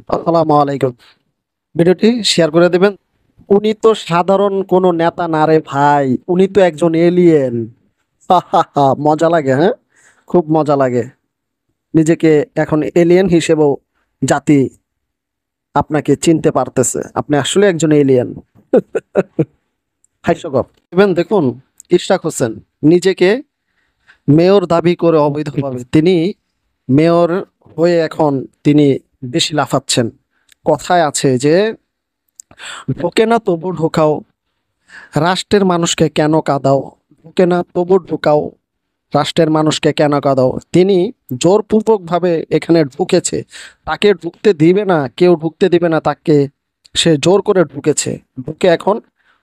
আসসালামু আলাইকুম। ভিডিওটি শেয়ার করে দেবেন। উনি তো সাধারণ কোনো নেতা না রে ভাই, উনি তো একজন এলিয়েন। মজা লাগে, হ্যাঁ, খুব মজা লাগে। নিজেকে এখন এলিয়েন হিসেবেও জাতি আপনাকে চিনতে পারতেছে, আপনি আসলে একজন এলিয়েন। হাস্যকর। ইভেন দেখুন, ইশরাক হোসেন নিজেকে মেয়র দাবি করে অবৈধভাবে তিনি মেয়র হয়ে এখন তিনি বেশি লাফাচ্ছেন। কথায় আছে যে ঢোকে না তবু ঢোকাও, রাষ্ট্রের মানুষকে কেন কাঁদাও, ঢোকে না তবু ঢোকাও, রাষ্ট্রের মানুষকে কেন কাঁদাও। তিনি জোরপূর্বকভাবে এখানে ঢুকেছে, তাকে ঢুকতে দিবে না, কেউ ঢুকতে দিবে না তাকে, সে জোর করে ঢুকেছে। ঢুকে এখন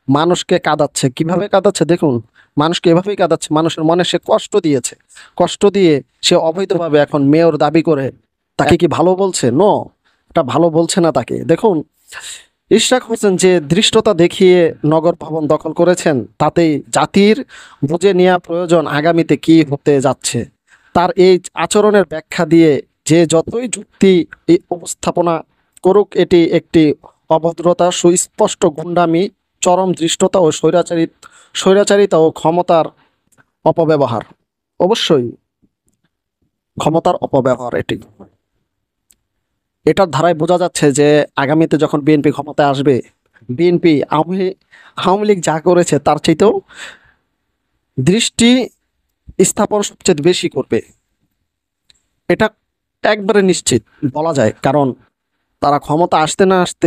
মানুষকে কাঁদাচ্ছে। কিভাবে কাঁদাচ্ছে দেখুন, মানুষকে এভাবেই কাঁদাচ্ছে, মানুষের মনে সে কষ্ট দিয়েছে, কষ্ট দিয়ে সে অবৈধভাবে এখন মেয়র দাবি করে। তাকে কি ভালো বলছে? নো, এটা ভালো বলছে না তাকে। দেখুন, ইশরাক হোসেন যে ধৃষ্টতা দেখিয়ে নগর ভবন দখল করেছেন, তাতেই জাতির বুঝে নেওয়া প্রয়োজন আগামীতে কি হতে যাচ্ছে। তার এই আচরণের ব্যাখ্যা দিয়ে যে যতই যুক্তি এই উপস্থাপনা করুক, এটি একটি অভদ্রতা, সুস্পষ্ট গুন্ডামি, চরম ধৃষ্টতা ও স্বৈরাচারিতা ও ক্ষমতার অপব্যবহার। অবশ্যই ক্ষমতার অপব্যবহার এটি। এটার ধারায় বোঝা যাচ্ছে যে আগামীতে যখন বিএনপি ক্ষমতায় আসবে, বিএনপি আওয়ামী লীগ যা করেছে তার চাইতেও দৃষ্টি স্থাপন সবচেয়ে বেশি করবে। এটা একবারে নিশ্চিত বলা যায়, কারণ তারা ক্ষমতা আসতে না আসতে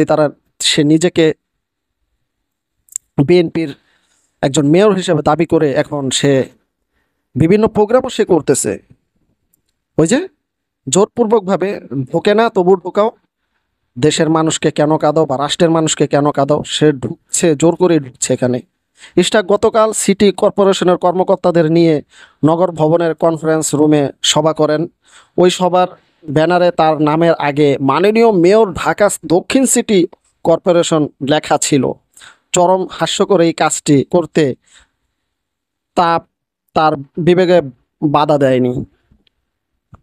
সে নিজেকে বিএনপির একজন মেয়র হিসেবে দাবি করে এখন সে বিভিন্ন প্রোগ্রামও সে করতেছে। ওই যে জোরপূর্বকভাবে ঢোকে না তবু ঢোকাও, দেশের মানুষকে কেন কাঁদাও বা রাষ্ট্রের মানুষকে কেন কাঁদাও, সে ঢুকছে, জোর করে ঢুকছে এখানে। ইশরাক গতকাল সিটি কর্পোরেশনের কর্মকর্তাদের নিয়ে নগর ভবনের কনফারেন্স রুমে সভা করেন। ওই সভার ব্যানারে তার নামের আগে মাননীয় মেয়র ঢাকা দক্ষিণ সিটি কর্পোরেশন লেখা ছিল। চরম হাস্যকর এই কাজটি করতে তা তার বিবেকে বাধা দেয়নি।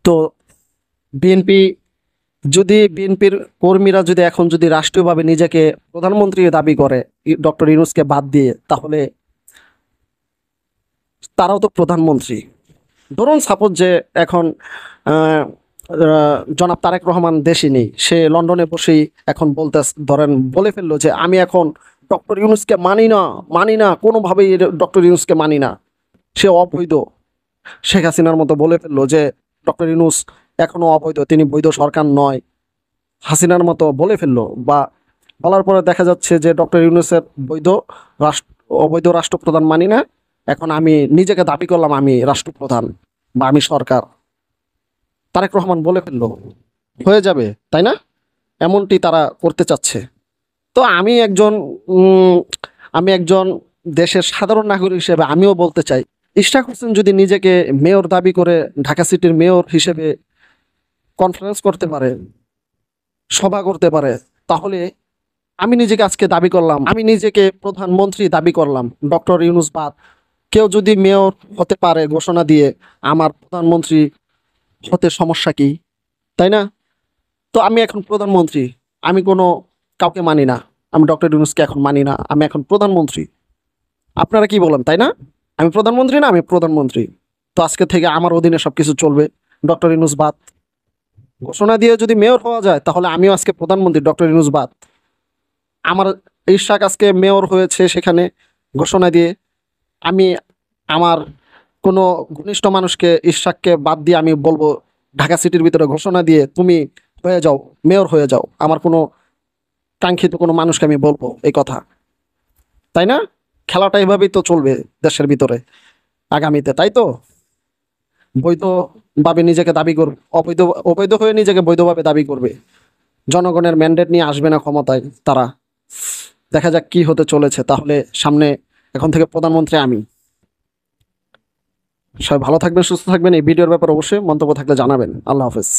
তো বিএনপি বিএনপির কর্মীরা যদি এখন যদি রাষ্ট্রীয়ভাবে নিজেকে প্রধানমন্ত্রী দাবি করে ডক্টর ইউনূসকে বাদ দিয়ে, তাহলে তারাও তো প্রধানমন্ত্রী। ধরুন সাপোজ যে এখন জনাব তারেক রহমান দেশে নেই, সে লন্ডনে বসেই এখন বলে ফেললো যে আমি এখন ডক্টর ইউনূসকে মানি না, কোনোভাবেই ডক্টর ইউনূসকে মানি না, সে অবৈধ। শেখ হাসিনার মতো বলে ফেললো যে ডক্টর ইউনূস এখনো অবৈধ, তিনি বৈধ সরকার নয়, হাসিনার মতো বলে ফেললো। বা বলার পরে দেখা যাচ্ছে যে ডক্টর ইউনূসের অবৈধ রাষ্ট্রপ্রধান মানি না, এখন আমি নিজেকে দাবি করলাম আমি রাষ্ট্রপ্রধান বা আমি সরকার। তারেক রহমান বলে ফেললো, হয়ে যাবে, তাই না? এমনটি তারা করতে চাচ্ছে। তো উম, আমি একজন দেশের সাধারণ নাগরিক হিসেবে আমিও বলতে চাই, ইশরাক হোসেন যদি নিজেকে মেয়র দাবি করে ঢাকা সিটির মেয়র হিসেবে কনফারেন্স করতে পারে, সভা করতে পারে, তাহলে আমি নিজেকে আজকে দাবি করলাম, আমি নিজেকে প্রধানমন্ত্রী দাবি করলাম, ডক্টর ইউনূস বাদ। কেউ যদি মেয়র হতে পারে ঘোষণা দিয়ে, আমার প্রধানমন্ত্রী হতে সমস্যা কি, তাই না? তো আমি এখন প্রধানমন্ত্রী, আমি কোনো কাউকে মানি না, আমি ডক্টর ইউনূসকে এখন মানি না, আমি এখন প্রধানমন্ত্রী। আপনারা কি বলেন, তাই না? আমি প্রধানমন্ত্রী না, আমি প্রধানমন্ত্রী। তো আজকে থেকে আমার অধীনে সবকিছু চলবে, ডক্টর ইউনূস বাদ। ঘোষণা দিয়ে যদি মেয়র হওয়া যায়, তাহলে আমিও আজকে প্রধানমন্ত্রী, ডক্টর ইউনূস বাদ। আমার ইশরাক আজকে মেয়র হয়েছে, সেখানে ঘোষণা দিয়ে আমি আমার কোনো ঘনিষ্ঠ মানুষকে, ইশরাককে বাদ দিয়ে আমি বলবো ঢাকা সিটির ভিতরে ঘোষণা দিয়ে তুমি হয়ে যাও, মেয়র হয়ে যাও। আমার কোনো কাঙ্ক্ষিত কোনো মানুষকে আমি বলবো এই কথা, তাই না? খেলাটা এভাবেই তো চলবে দেশের ভিতরে আগামীতে, তাই তো? বৈধভাবে নিজেকে দাবি করবে, অবৈধ হয়ে নিজেকে বৈধভাবে দাবি করবে। জনগণের ম্যান্ডেট নিয়ে আসবে না ক্ষমতায় তারা। দেখা যাক কি হতে চলেছে। তাহলে সামনে এখন থেকে প্রধানমন্ত্রী আমি। সবাই ভালো থাকবেন, সুস্থ থাকবেন। এই ভিডিওর ব্যাপারে অবশ্যই মন্তব্য থাকলে জানাবেন। আল্লাহ হাফেজ।